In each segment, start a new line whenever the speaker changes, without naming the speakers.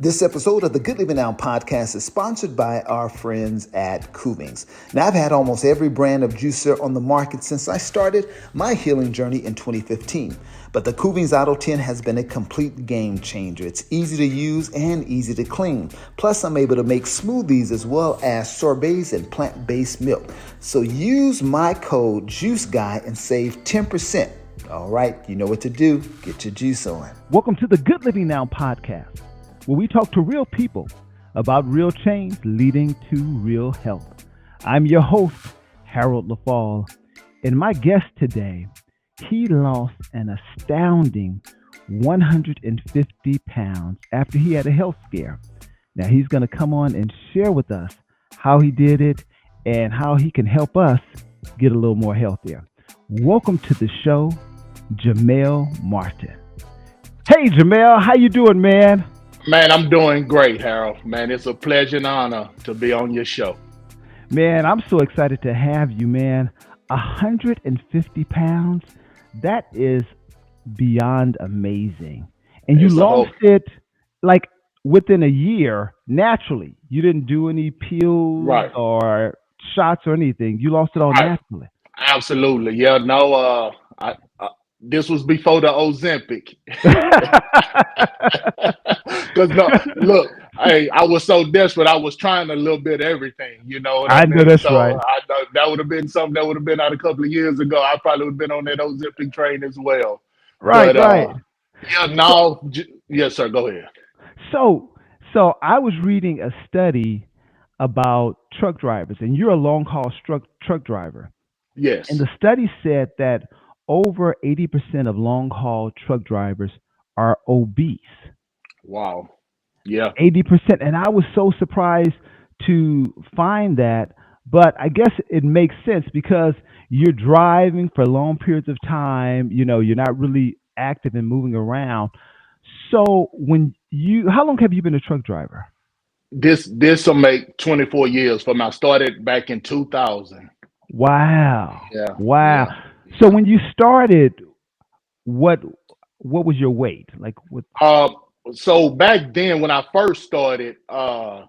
This episode of the Good Living Now podcast is sponsored by our friends at Kuvings. Now, I've had almost every brand of juicer on the market since I started my healing journey in 2015. But the Kuvings Auto 10 has been a complete game changer. It's easy to use and easy to clean. Plus, I'm able to make smoothies as well as sorbets and plant-based milk. So use my code JUICEGUY and save 10%. All right, you know what to do. Get your juice on.
Welcome to the Good Living Now podcast, where we talk to real people about real change leading to real health. I'm your host, Harold Leffall, and my guest today, he lost an astounding 150 pounds after he had a health scare. Now, he's going to come on and share with us how he did it and how he can help us get a little more healthier. Welcome to the show, Jamel Martin. Hey, Jamel, how you doing, man?
Man, I'm doing great, Harold. Man, it's a pleasure and honor to be on your show.
Man, I'm so excited to have you, man. 150 pounds, that is beyond amazing. And you lost it like within a year, naturally. You didn't do any pills or shots or anything. You lost it all naturally.
Absolutely. Yeah, no, this was before the Ozempic. Because look, hey, I was so desperate. I was trying a little bit of everything, you know what I mean?
know that's right.
I know that would have been something that would have been out a couple of years ago. I probably would have been on that Ozempic train as well.
Right, right.
Yeah, no, yes, sir. Go ahead.
So I was reading a study about truck drivers, and you're a long-haul truck driver.
Yes.
And the study said that over 80% of long-haul truck drivers are obese.
Wow. Yeah.
80%. And I was so surprised to find that, but I guess it makes sense because you're driving for long periods of time, you know, you're not really active and moving around. So how long have you been a truck driver?
This will make 24 years from I started back in 2000.
Wow.
Yeah.
Wow.
Yeah.
So when you started, what was your weight? Like what?
So back then when I first started, I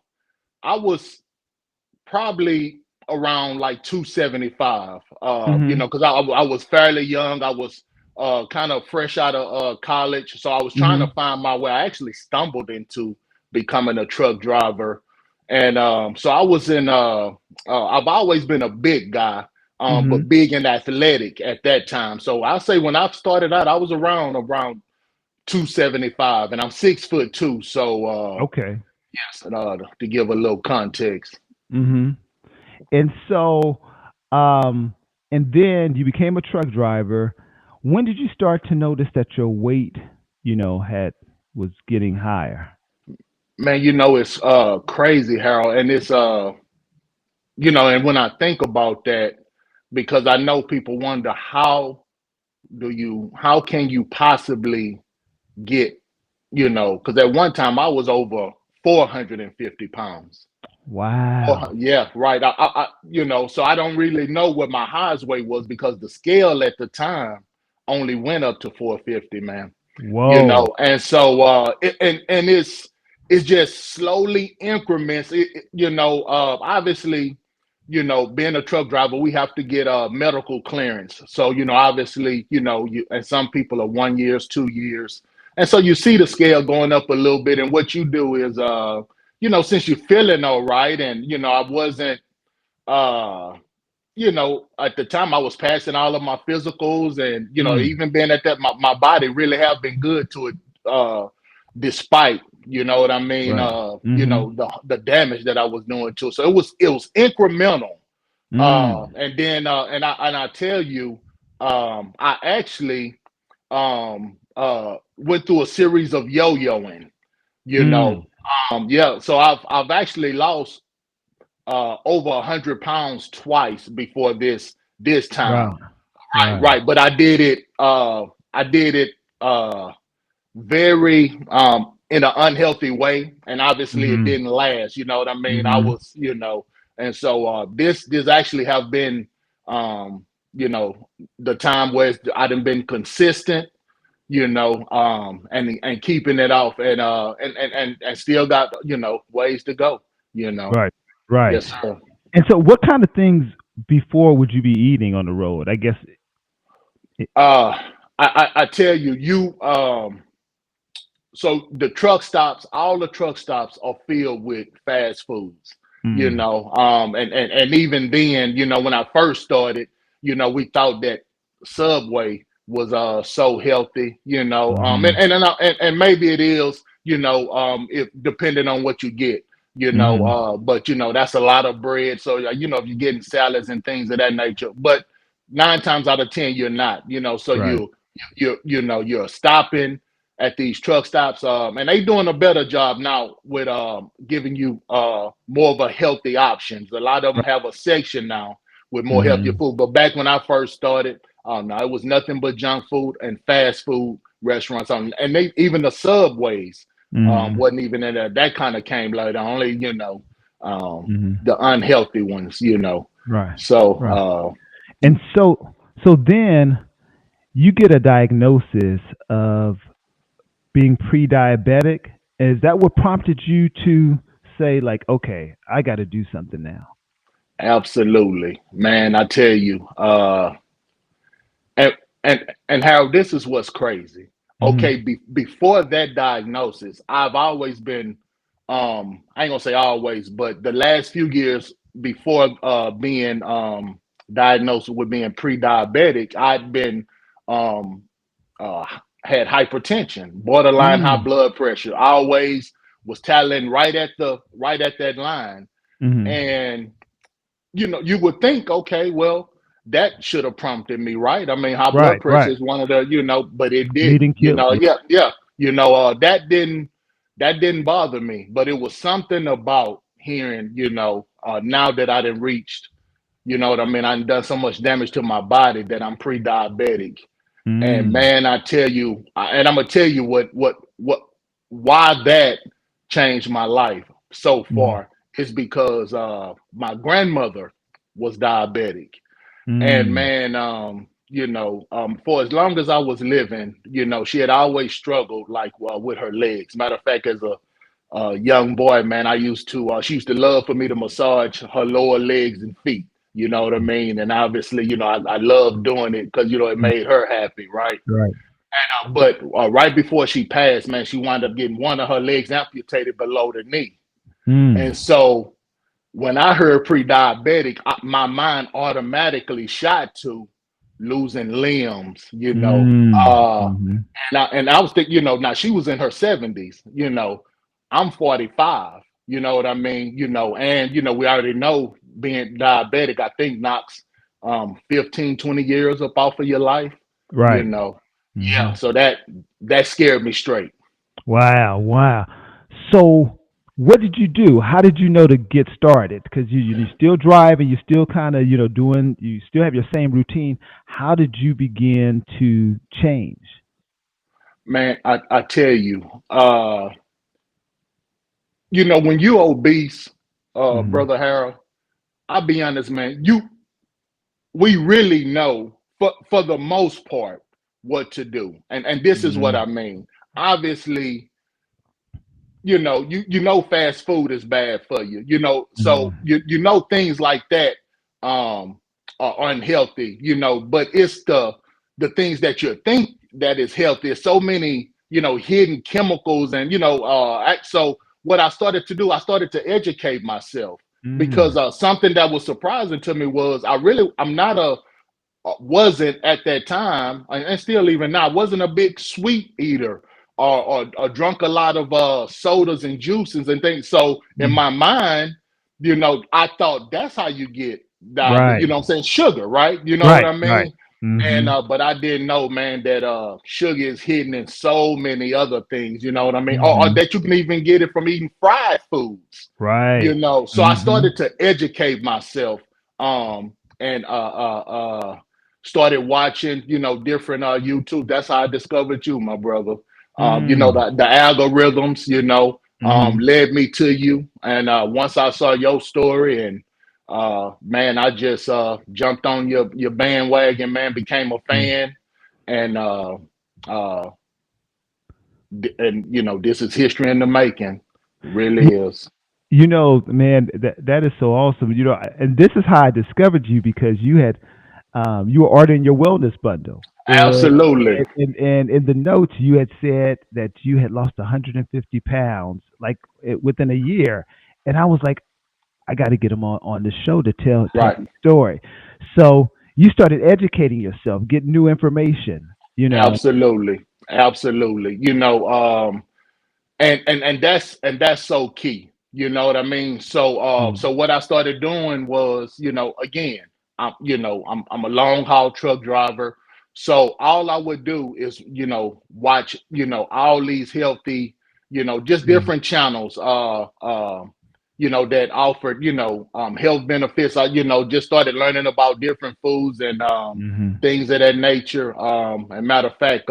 was probably around like 275. You know, because I was fairly young. I was kind of fresh out of college, so I was trying to find my way. I actually stumbled into becoming a truck driver, and so I was in. I've always been a big guy, but big and athletic at that time. So I say when I started out, I was around 275, and I'm 6'2". So
Okay.
yes, to give a little context.
And so, and then you became a truck driver. When did you start to notice that your weight, you know, was getting higher?
Man, you know, it's crazy, Harold, and it's you know, and when I think about that, because I know people wonder how can you possibly get, you know, because at one time I was over 450 pounds.
Wow.
Yeah, right. You know, so I don't really know what my highest weight was because the scale at the time only went up to 450, man.
Whoa.
You know, and so and it's just slowly increments. You know, obviously, you know, being a truck driver, we have to get medical clearance. So, you know, obviously, you know, and some people are 1 year, 2 years. And so you see the scale going up a little bit. And what you do is, you know, since you're feeling all right, and, you know, I wasn't, you know, at the time I was passing all of my physicals and, you know, even being at that, my body really have been good to it, despite, you know what I mean?
Right.
You know, the damage that I was doing to it. So it was incremental. And then, and I tell you, I actually, went through a series of yo-yoing, you know. Yeah. So I've actually lost, over 100 pounds twice before this time.
Wow.
Right. But I did it very in an unhealthy way, and obviously it didn't last, you know what I mean? I was, you know, and so this actually have been you know, the time where I done been consistent, and keeping it off, and still got, ways to go,
Right. Right.
Yes, sir.
And so, what kind of things before would you be eating on the road? I guess. It,
Uh, I tell you, so the truck stops, all the truck stops are filled with fast foods,
mm,
and even then, when I first started, we thought that Subway was so healthy,
mm,
and maybe it is, if depending on what you get,
mm,
but that's a lot of bread. So if you're getting salads and things of that nature, but 9 times out of 10 you're not, so
right.
you're stopping at these truck stops, and they doing a better job now with giving you more of a healthy options. A lot of them
Right.
have a section now with more healthier
Mm,
food. But back when I first started, no, it was nothing but junk food and fast food restaurants. And they even the subways
mm,
wasn't even in there. That kind of came later. Only
mm,
the unhealthy ones.
right.
So
Right. And so then you get a diagnosis of being pre-diabetic. Is that what prompted you to say, like, okay, I got to do something now?
absolutely, man. I tell you. And and Harold, this is what's crazy.
Mm-hmm.
Okay, before that diagnosis, I've always been, I ain't gonna say always, but the last few years before being diagnosed with being pre-diabetic, I'd been um uh had hypertension, borderline high
Mm,
blood pressure. I always was tallying right at that line.
mm-hmm.
And you would think, okay, well, that should have prompted me, right? I mean, high blood
Right.
pressure
Right.
is one of the, but it
Leading
didn't,
killer. Yeah.
yeah, yeah, that didn't bother me, but it was something about hearing, now that I done reached, you know what I mean? I've done so much damage to my body that I'm pre-diabetic. And
Mm,
man, I tell you, and I'm gonna tell you why that changed my life so
mm,
far is because my grandmother was diabetic, and
mm,
man, for as long as I was living, she had always struggled like with her legs. Matter of fact, as a young boy, man, she used to love for me to massage her lower legs and feet. You know what I mean? And obviously, I love doing it because it
mm,
made her happy, right?
right.
But right before she passed, man, she wound up getting one of her legs amputated below the knee. And
Mm,
so when I heard pre-diabetic, my mind automatically shot to losing limbs,
mm,
uh,
mm-hmm.
and I was thinking, now she was in her 70s, I'm 45, you know what I mean? And we already know being diabetic, I think knocks 15, 20 years up off of your life, you
Right.
know.
Mm-hmm.
Yeah, so that scared me straight.
Wow. Wow. So, what did you do? How did you know to get started? Because you still drive and you still kind of doing. You still have your same routine. How did you begin to change?
Man, I tell you, when you obese,
Mm-hmm.
brother Harold, I'll be honest, man, we really know for the most part what to do. And this is what
Mm-hmm.
I mean. Obviously, fast food is bad for you, so
Mm-hmm.
you know things like that are unhealthy, but it's the things that you think that is healthy. There's so many, hidden chemicals, and so what I started to do, I started to educate myself, because
Mm,
something that was surprising to me was I'm not wasn't at that time, and still even now, wasn't a big sweet eater, or drunk a lot of sodas and juices and things. So in
mm,
my mind, I thought that's how you get diabetes.
right.
You know what I'm saying? Sugar, right? You know what
Right.
I
Right.
mean? And
Mm-hmm.
but I didn't know, man, that sugar is hidden in so many other things. You know what I mean? Or
Mm-hmm.
that you can even get it from eating fried foods.
Right.
So I
Mm-hmm.
started to educate myself, and started watching, different YouTube. That's how I discovered you, my brother.
Mm,
The algorithms,
mm-hmm.
led me to you. And once I saw your story, and man, I just jumped on your bandwagon, man, became a fan, and and this is history in the making. It really is.
Man, that is so awesome. And this is how I discovered you because you were ordering your wellness bundle,
Absolutely.
and in the notes you had said that you had lost 150 pounds like within a year, and I was like, I got to get him on the show to tell
Right.
the story. So you started educating yourself, getting new information.
Absolutely. Absolutely. And that's so key. You know what I mean? So what I started doing was, again, I'm a long haul truck driver. So all I would do is, watch, all these healthy, just
Mm,
different channels, that offered, health benefits. I, just started learning about different foods and
mm-hmm.
things of that nature. And matter of fact,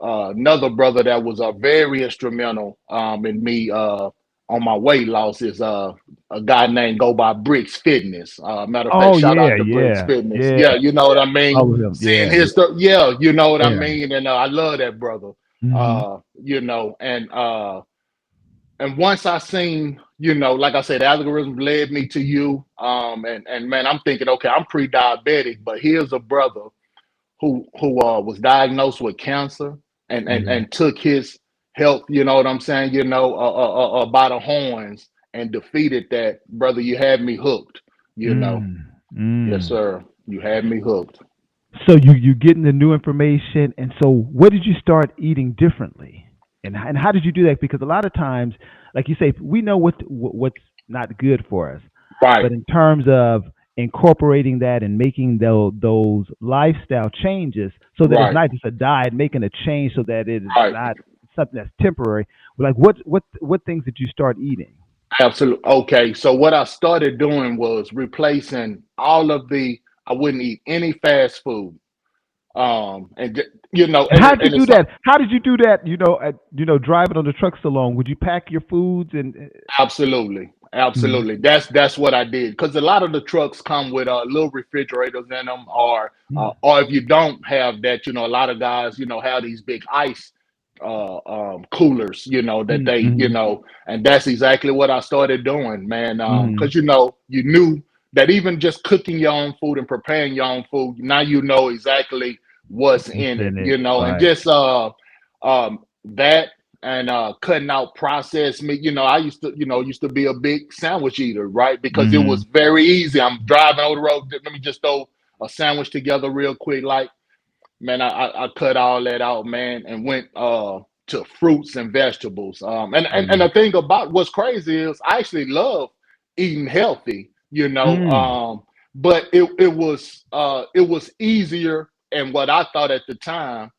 another brother that was very instrumental in me on my weight loss is a guy named go by Bricks Fitness. Matter of fact,
Oh
shout out
yeah,
to Bricks
yeah,
Fitness.
yeah.
Yeah, you know what I mean.
Follow him.
Seeing
Yeah,
his stuff, yeah, you know what I
yeah.
mean. And I love that brother.
Hmm.
And once I seen, like I said, the algorithm led me to you. And man, I'm thinking, okay, I'm pre-diabetic, but here's a brother who was diagnosed with cancer
Hmm.
and took his health, you know what I'm saying, by the horns and defeated that. Brother, you had me hooked, you know.
Mm,
Yes,
mm.
sir. You had me hooked.
So you getting the new information, and so what did you start eating differently, and how did you do that? Because a lot of times, like you say, we know what's not good for us,
Right,
but in terms of incorporating that and making those lifestyle changes, so that it's
right,
not just a diet, making a change, so that it is
right.
not something that's temporary. Like what things did you start eating?
Absolutely. Okay. So what I started doing was replacing all of I wouldn't eat any fast food. And
And how did you
and
do
it's like,
that? How did you do that? Driving on the truck so long, would you pack your foods and?
absolutely,
Mhm.
absolutely. That's what I did because a lot of the trucks come with little refrigerators in them,
Mm.
or if you don't have that, a lot of guys, have these big ice coolers, that
Mm,
they,
mhm,
and that's exactly what I started doing, man.
mhm.
Because you knew that even just cooking your own food and preparing your own food, now you know exactly what's
What's
in it,
in it?
and
Right.
just that and cutting out processed meat. I used to be a big sandwich eater, right? Because it was
Mhm.
very easy. I'm driving over the road. Let me just throw a sandwich together real quick. Like, man, I cut all that out, man, and went to fruits and vegetables. And
Mhm.
the thing about what's crazy is I actually love eating healthy,
Mm.
but it was easier, and what I thought at the time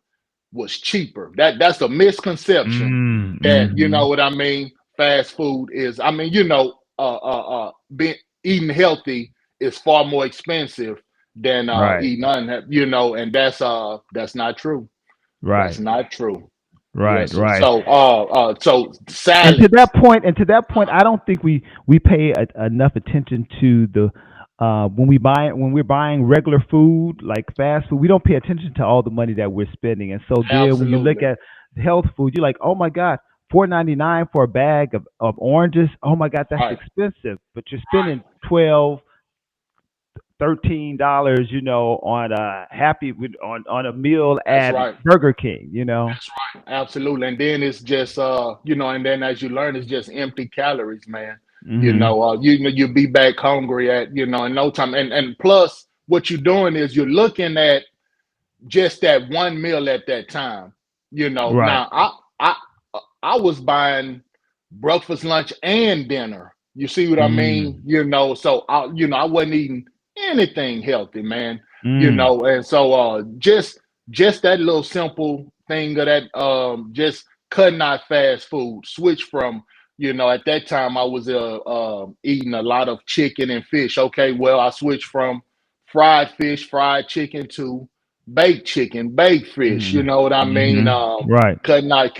was cheaper. That's a misconception
Mm.
that, you know
Mhm.
what I mean, fast food is, I mean, being eating healthy is far more expensive than
Right.
eating and that's not true. That's
Right.
not true.
Right.
Yes, sir.
Right.
So
And to
salads.
that point, I don't think we pay enough attention to the when we're buying regular food like fast food, we don't pay attention to all the money that we're spending. And so then when you look
Absolutely.
at health food, you're like, oh my God, 4.99 for a bag of oranges. Oh my God, that's
Right.
expensive. But you're
Right.
spending 12, $13, on a on a meal
That's
at
right.
Burger King.
That's right. Absolutely. And then it's just and then as you learn, it's just empty calories, man.
Hmm.
You'll be back hungry at, in no time. And plus what you're doing is you're looking at just that one meal at that time.
Right.
Now I was buying breakfast, lunch, and dinner. You see what I mean?
Mm.
So I wasn't eating anything healthy, man.
Mm.
And so just that little simple thing of that, just cutting out fast food, switch from, at that time I was eating a lot of chicken and fish. Okay, well, I switched from fried fish, fried chicken to baked chicken, baked fish. You
Mm.
know what I mean?
Hmm. Right.
Cutting out,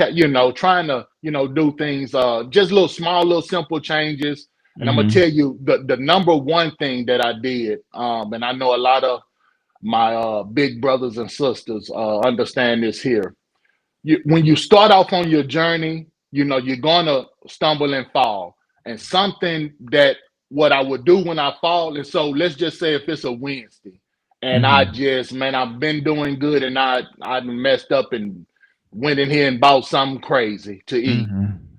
trying to, do things, just little small, little simple changes. And I'm gonna
Hmm.
tell you the number one thing that I did, and I know a lot of my big brothers and sisters understand this here. when you start off on your journey, you're gonna stumble and fall. And something that what I would do when I fall, and so let's just say if it's a Wednesday, and I just, man, I've been doing good, and I messed up and went in here and bought something crazy to eat.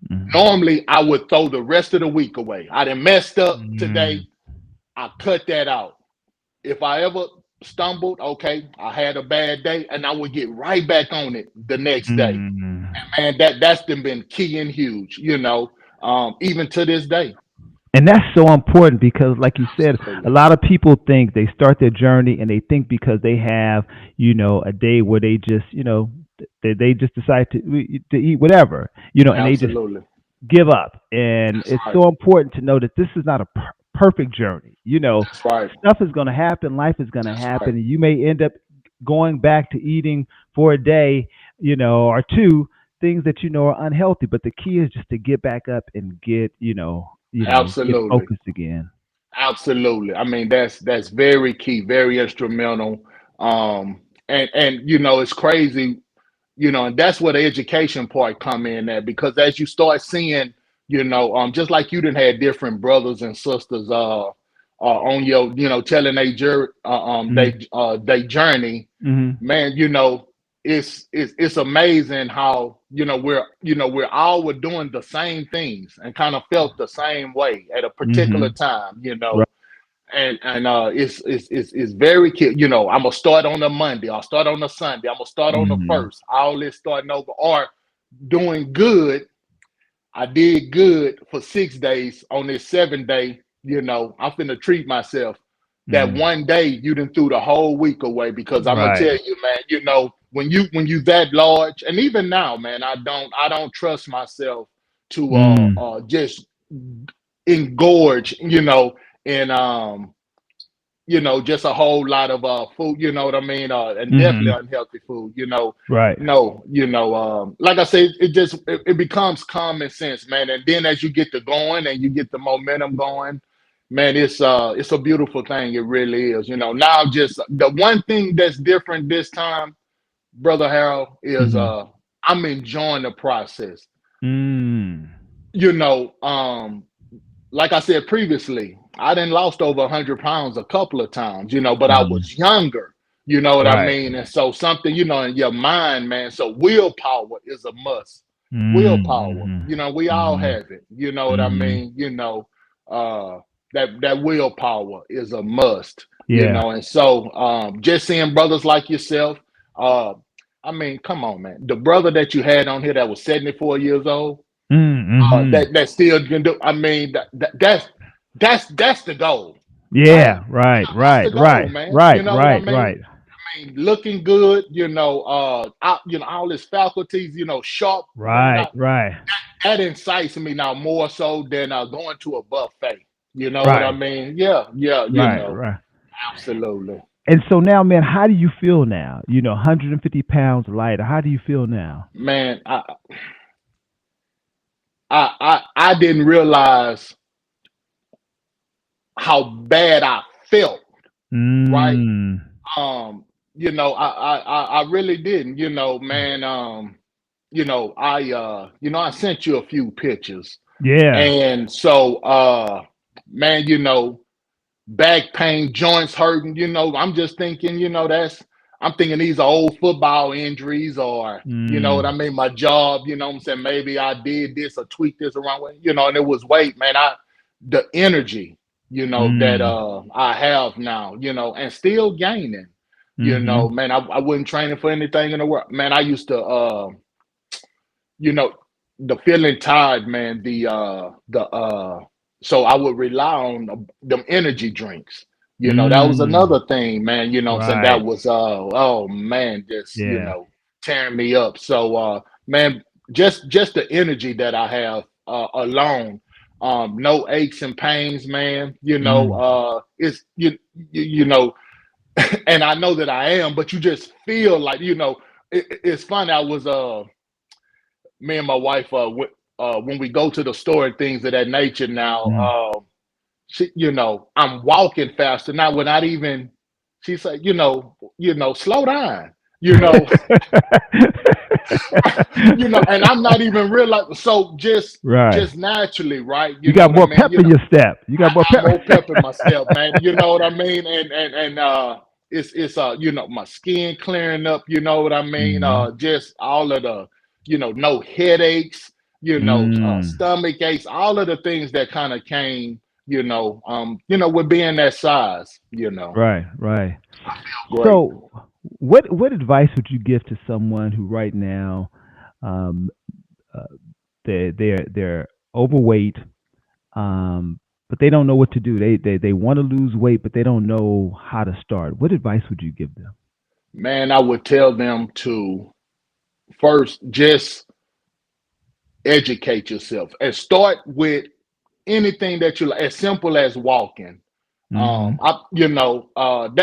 Normally, I would throw the rest of the week away. I done messed up today. I cut that out. If I ever stumbled, okay, I had a bad day, and I would get right back on it the next day. And man, that's been key and huge, even to this day.
And that's so important because, like you said, a lot of people think they start their journey and they think because they have, a day where they just, they just decide to eat whatever, and they just give up. And it's so important to know that this is not a perfect journey.
That's right.
Stuff is going to happen, life is going to happen, and you may end up going back to eating for a day, or two, things that are unhealthy. But the key is just to get back up and get,
absolutely
get focused again.
Absolutely. I mean, that's very key, very instrumental. And it's crazy, and that's where the education part come in at, because as you start seeing, just like you didn't have different brothers and sisters on your, telling they journey, man, it's amazing how we're all doing the same things and kind of felt the same way at a particular time,
Right.
and it's very key. I'm gonna start on a Monday, I'll start on a Sunday, I'm gonna start on the first, all this starting over or doing good. I did good for 6 days. On this 7th day, I'm finna treat myself. That one day you done threw the whole week away, because I'm gonna tell you, man, when you that large, and even now, man, I don't trust myself to just engorge, and just a whole lot of food, you know what I mean? And definitely unhealthy food,
Right.
No, like I said, it becomes common sense, man. And then as you get to going and you get the momentum going, man, it's a beautiful thing. It really is. Now just the one thing that's different this time, Brother Harold, is I'm enjoying the process. Like I said previously, I done lost over 100 pounds a couple of times, but I was younger, you know what I mean? And so something, in your mind, man, so willpower is a must. Willpower, we all have it, you know what I mean? That willpower is a must, and so just seeing brothers like yourself, I mean, come on, man. The brother that you had on here that was 74 years old, that still can do. I mean, that's the goal.
Yeah, right,
That's the goal, man.
right,
You know what I mean? I mean, looking good, all his faculties, sharp.
right.
That incites me now more so than going to a buffet. You know what I mean? Yeah,
Right.
absolutely.
And so now, man, how do you feel now? 150 pounds lighter. How do you feel now?
Man, I didn't realize how bad I felt. Right. I really didn't, man. I sent you a few pictures.
Yeah.
And so man, back pain, joints hurting, I'm just thinking, I'm thinking these are old football injuries, or you know what I mean, my job, I'm saying, maybe I did this or tweaked this the wrong way, and it was weight, man. The energy, that I have now, and still gaining, man. I wouldn't train it for anything in the world, man. I used to the feeling tired, man, so I would rely on them energy drinks. That was another thing, man. I'm saying, that was oh man, just tearing me up. So man, just the energy that I have alone, no aches and pains, man. It's and I know that I am, but you just feel like, it's funny. I was me and my wife, when we go to the store and things of that nature now, she, I'm walking faster now without even, she said, slow down, And I'm not even realizing. So just
Right.
naturally, right?
You
You know
got
what I
more
mean?
pep in your step. You got more
I'm
pep.
more pep in my step, man. You know what I mean? And it's my skin clearing up. You know what I mean?
Mhm.
Just all of the no headaches.
Mm.
Stomach aches. All of the things that kind of came. With being that size.
Right, right.
Great.
So, what advice would you give to someone who right now, um, uh, they're overweight, um, but they don't know what to do. They want to lose weight, but they don't know how to start. What advice would you give them?
Man, I would tell them to first just educate yourself and start with anything that you like, as simple as walking.
Hmm.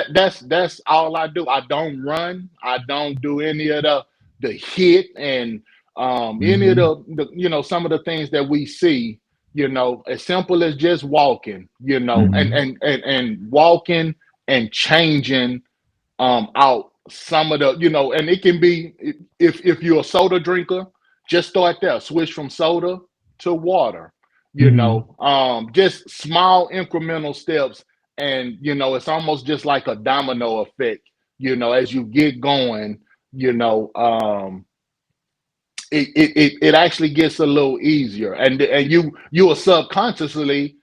That's all I do. I don't run. I don't do any of the hit and any of
Hmm.
some of the things that we see. As simple as just walking. And
Hmm.
and walking and changing out some of the and it can be if you're a soda drinker, just start there, switch from soda to water.
Hmm.
Just small incremental steps, and it's almost just like a domino effect. As you get going, you know um it actually gets a little easier, and you will subconsciously,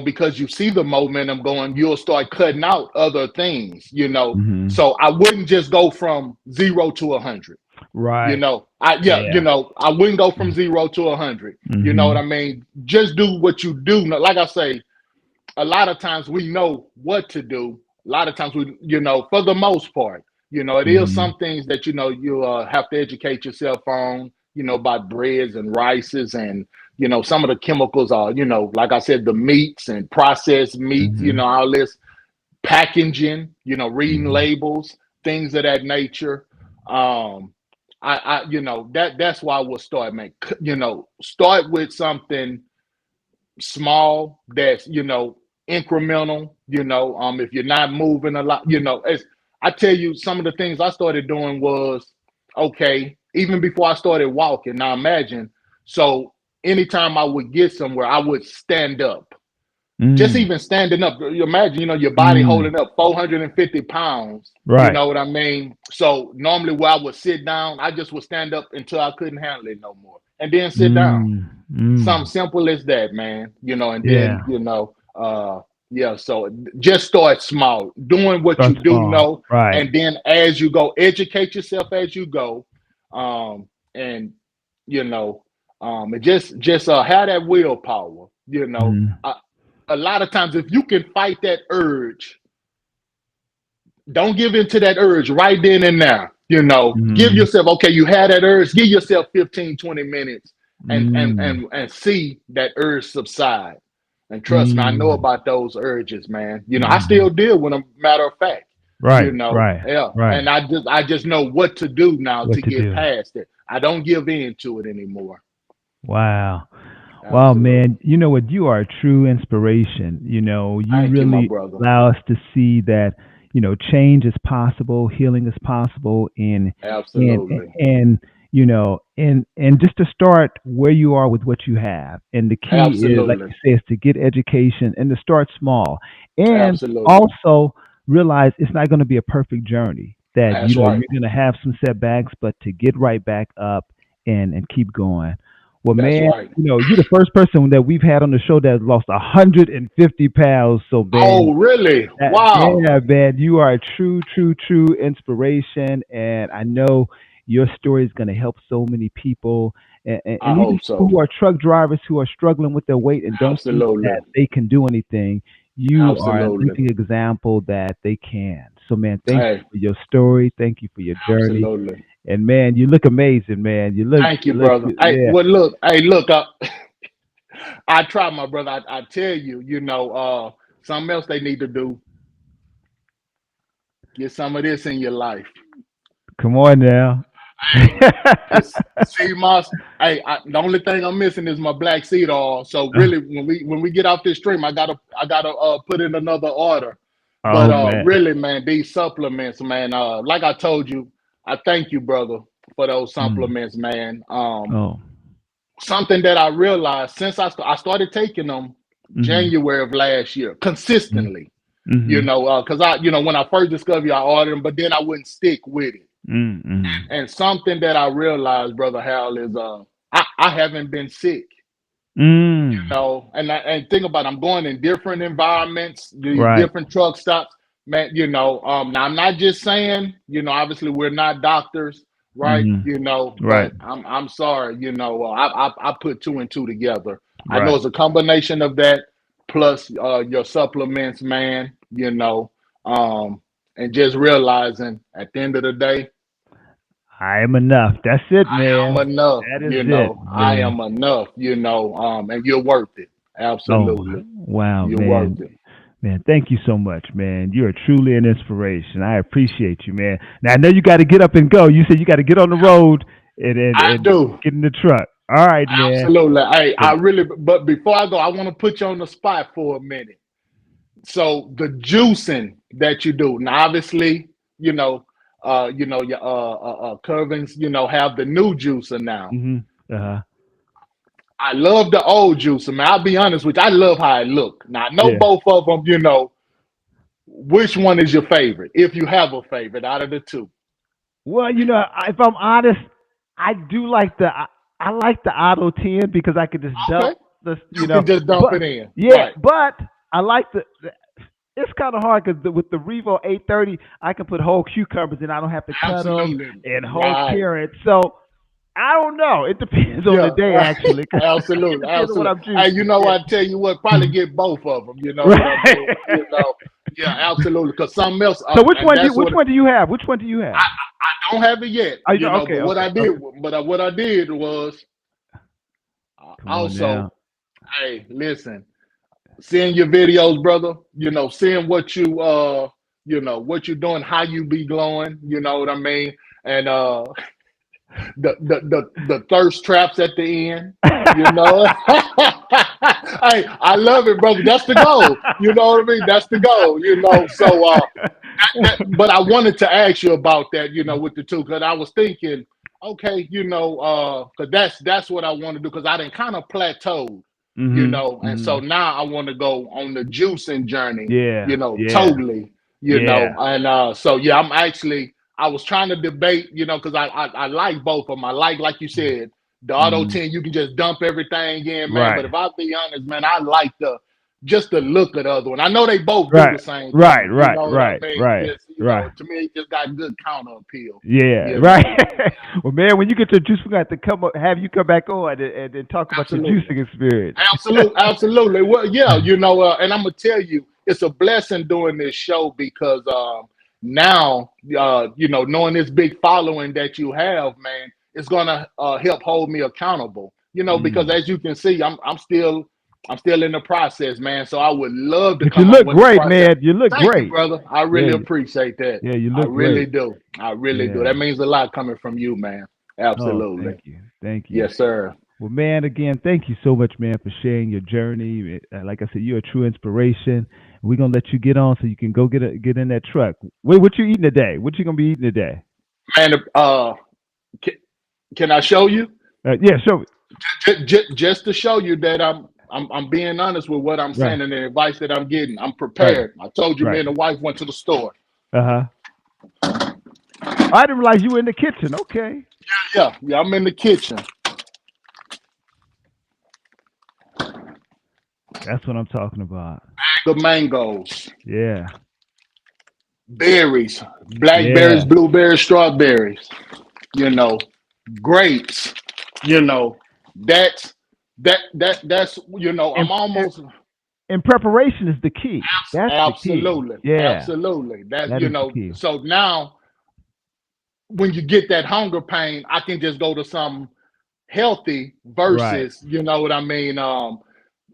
because you see the momentum going, you'll start cutting out other things.
Hmm.
So I wouldn't just go from 0 to 100.
Right. Yeah.
I wouldn't go from 0 to 100. You know what
Hmm.
I mean? Just do what you do. Like I say, a lot of times we know what to do. A lot of times for the most part, it is
Hmm.
some things that you have to educate yourself on. About breads and rices, and some of the chemicals are, like I said, the meats and processed meats.
Hmm.
All this packaging. Reading
Hmm.
labels, things of that nature. Um, that's why we'll start, man. Start with something small that's incremental. If you're not moving a lot, as I tell you, some of the things I started doing was okay, even before I started walking. Now imagine, so anytime I would get somewhere, I would stand up. Just
Mm.
even standing up, you imagine, your body
Mm.
holding up 450 pounds. You
Right.
know what I mean? So normally where I would sit down, I just would stand up until I couldn't handle it no more, and then sit down.
Mm. Mm.
Something simple as that, man. And then
Yeah.
yeah. So just start small, doing what you
Start
do
small.
know,
Right.
and then as you go, educate yourself as you go, and you know, and just have that willpower.
Mm.
A lot of times, if you can fight that urge, don't give in to that urge right then and there. Give
Mm.
yourself, okay, you had that urge, give yourself 15, 20 minutes,
Mm.
and see that urge subside. And trust me, I know
Mm.
about those urges, man. I
Mhm.
still deal with them, matter of fact.
Right. Right.
Yeah.
Right.
And I just know what to do now
What
to
to
get
do?
past it. I don't give in to it anymore.
Wow. Wow,
Absolutely.
man. You know what? You are a true inspiration. You
Thank you, my
really
brother.
allow us to see that, change is possible, healing is possible, and
Absolutely.
and just to start where you are with what you have. And the key is, like
Absolutely.
you say, is to get education and to start small. And
Absolutely.
also realize it's not going to be a perfect journey. That,
That's right.
you're going to have some setbacks, but to get right back up and keep going. Well,
That's
man,
right.
you're the first person that we've had on the show that lost 150 pounds. So, man,
Oh, really? Wow.
yeah, man, you are a true, true, true inspiration. And I know your story is going to help so many people.
I
And even
hope
people
so.
who are truck drivers who are struggling with their weight and don't think
Absolutely.
that they can do anything, you are a
Absolutely.
living example that they can. So, man, thank you
Hey,
for your story. Thank you for your journey.
absolutely.
And, man, you look amazing, man.
Thank you,
You look,
brother. Hey,
yeah.
well, look. Hey, look. I try, my brother. I tell you, something else they need to do. Get some of this in your life.
Come on now.
Hey, just see my. Hey, the only thing I'm missing is my black seed oil. So really, when we get off this stream, I gotta put in another order. But
Oh man.
really, man, these supplements, man. Like I told you, I thank you, brother, for those supplements, man.
Oh.
Something that I realized since I started taking them January of last year consistently, you know, because when I first discovered you, I ordered them, but then I wouldn't stick with it. And something that I realized, Brother Harold, is I haven't been sick. You know, and think about it, I'm going in different environments, these different truck stops, man. You know, now I'm not just saying, you know, obviously we're not doctors, right? You know, but I'm sorry, you know, I put 2 and 2 together. I know it's a combination of that plus your supplements, man. You know, and just realizing at the end of the day,
I am enough. That's it, man.
I am enough.
That is
you know,
it,
I am enough. You know, and you're worth it. Absolutely.
Oh, wow,
you're
man.
worth it.
Man, thank you so much, man. You are truly an inspiration. I appreciate you, man. Now I know you got to get up and go. You said you got to get on the road and get in the truck. All right, man.
Absolutely. Hey, but before I go, I want to put you on the spot for a minute. So the juicing that you do, now obviously, you know your Curvings, you know, have the new juicer now. I love the old juicer, man. I'll be honest with you, I love how it look. Now I know both of them, you know. Which one is your favorite, if you have a favorite out of the two?
Well, you know, if I'm honest, I do like I like the Auto 10 because I could just dump the,
you can just dump it in.
Yeah, but I like it's kind of hard because with the Revo 830, I can put whole cucumbers in. I don't have to cut them and whole carrots. So I don't know. It depends on the day, actually.
Absolutely.
And
you know, I tell you what, probably get both of them. You know what I mean? You know, yeah, absolutely. Because something else.
So which one do you have? Which one do you have?
I don't have it yet. You know, but what I did was also, hey, listen. Seeing your videos, brother, you know, seeing what you you know, what you're doing, how you be glowing, you know what I mean? And the thirst traps at the end, you know. Hey, I love it, brother. That's the goal. You know what I mean? That's the goal, you know. So but I wanted to ask you about that, you know, with the two, because I was thinking, okay, you know, because that's what I want to do, because I done kind of plateaued. You know, and so now I want to go on the juicing journey. You know, totally. You know, and so I was trying to debate, you know, because I like both of them. I like you said, the Auto 10, you can just dump everything in, man. But if I be honest, man, I like just the look of the other one. I know they both do the same thing.
Right.
Just, you know, to me, it just got good counter appeal.
Well, man, when you get your juice, we got to have you come back on and talk about your juicing experience.
Absolutely. Well, yeah, you know, and I'm gonna tell you, it's a blessing doing this show because now, you know, knowing this big following that you have, man, it's gonna help hold me accountable. You know, because as you can see, I'm still in the process, man. So I would love to come.
You look great, man. You look great,
brother. I really appreciate that.
Yeah, you look
great. I really do. That means a lot coming from you, man. Absolutely.
Oh, thank you.
Yes, sir.
Well, man, again, thank you so much, man, for sharing your journey. Like I said, you're a true inspiration. We're gonna let you get on so you can go get in that truck. What you eating today? What you gonna be eating today?
Man, can I show you?
Yeah, show me.
Just to show you that I'm being honest with what I'm saying and the advice that I'm getting. I'm prepared. I told you, me and the wife went to the store.
I didn't realize you were in the kitchen. Okay.
Yeah. I'm in the kitchen.
That's what I'm talking about.
The mangoes.
Yeah.
Berries, blackberries, blueberries, strawberries. You know, grapes. You know, that's you know, I'm almost.
And preparation is the key. That's
absolutely.
The key. Yeah.
Absolutely. That you know. So now, when you get that hunger pain, I can just go to something healthy versus, you know what I mean,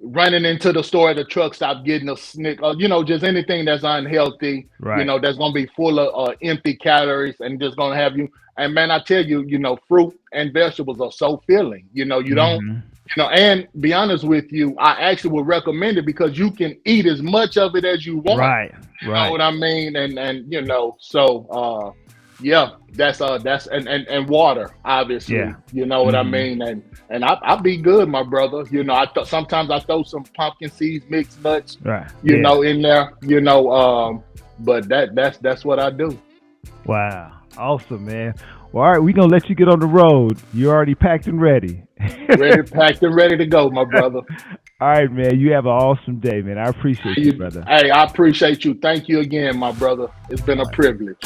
running into the store at the truck stop, getting a snick, you know, just anything that's unhealthy, you know, that's going to be full of empty calories and just going to have you. And man, I tell you, you know, fruit and vegetables are so filling, you know, you don't, you know, and be honest with you, I actually would recommend it because you can eat as much of it as you want. You know what I mean? And you know, so, Yeah, that's and water, obviously.
Yeah.
You know what I mean? And I be good, my brother. You know, sometimes I throw some pumpkin seeds, mixed nuts,
Right.
you know, in there, you know, but that's what I do.
Wow. Awesome, man. Well, all right, we're gonna let you get on the road. You're already packed and ready.
Ready, packed and ready to go, my brother.
All right, man. You have an awesome day, man. I appreciate you, brother.
Hey, I appreciate you. Thank you again, my brother. It's been a privilege.